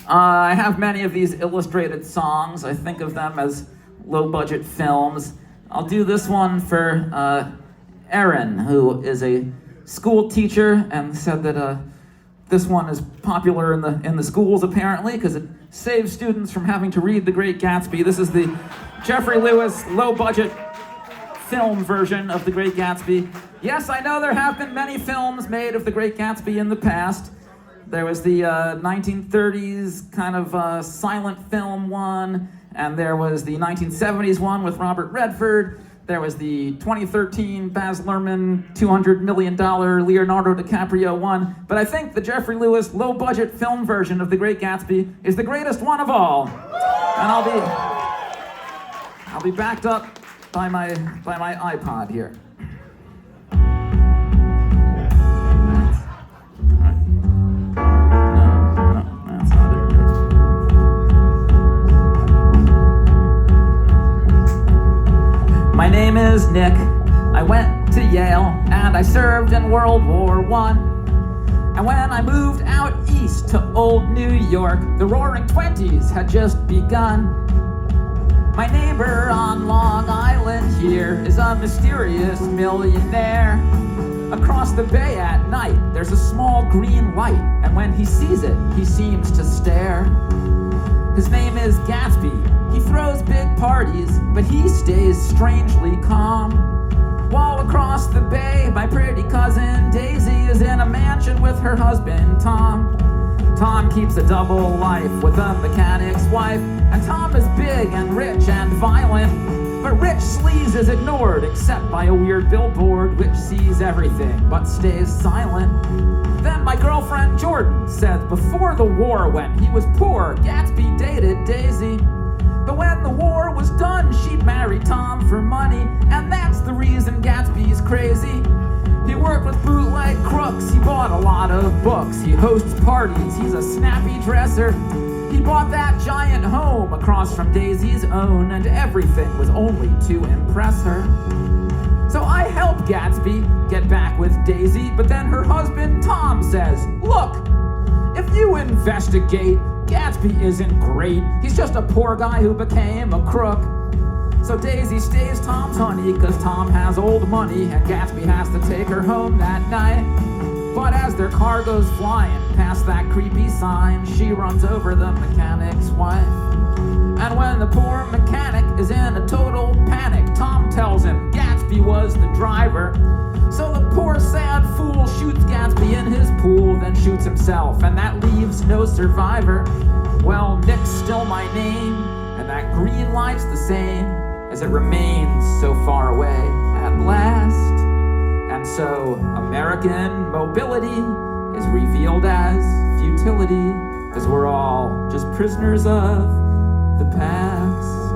I have many of these illustrated songs. I think of them as low-budget films. I'll do this one for Erin, who is a school teacher and said that this one is popular in the schools apparently because it saves students from having to read The Great Gatsby. This is the Jeffrey Lewis low-budget film version of The Great Gatsby. Yes, I know there have been many films made of The Great Gatsby in the past. There was the 1930s kind of silent film one, and there was the 1970s one with Robert Redford. There was the 2013 Baz Luhrmann $200 million Leonardo DiCaprio one. But I think the Jeffrey Lewis low-budget film version of The Great Gatsby is the greatest one of all. And I'll be backed up by my iPod here. My name is Nick. I went to Yale and I served in World War I. And when I moved out east to old New York, the roaring 20s had just begun. My neighbor on Long Island here is a mysterious millionaire. Across the bay at night, there's a small green light, and when he sees it, he seems to stare. His name is Gatsby. He throws big parties, but he stays strangely calm. While across the bay, my pretty cousin Daisy is in a mansion with her husband Tom. Tom keeps a double life with a mechanic's wife, and Tom is big and rich and violent. But rich sleaze is ignored except by a weird billboard which sees everything but stays silent. Then my girlfriend Jordan said before the war when he was poor, Gatsby dated Daisy. But when the war was done, she'd marry Tom for money, and that's the reason Gatsby's crazy. He worked with bootleg crooks, he bought a lot of books, he hosts parties, he's a snappy dresser. He bought that giant home across from Daisy's own, and everything was only to impress her. So I help Gatsby get back with Daisy, but then her husband Tom says, "Look, if you investigate, Gatsby isn't great. He's just a poor guy who became a crook." So Daisy stays Tom's honey, cause Tom has old money, and Gatsby has to take her home that night. But as their car goes flying past that creepy sign, she runs over the mechanic's wife. And when the poor mechanic is in a total panic, Tom tells him Gatsby was the driver. So the poor sad fool shoots Gatsby in his pool, then shoots himself, and that leaves no survivor. Well, Nick's still my name, and that green light's the same as it remains so far away at last. And so American mobility is revealed as futility, as we're all just prisoners of the past.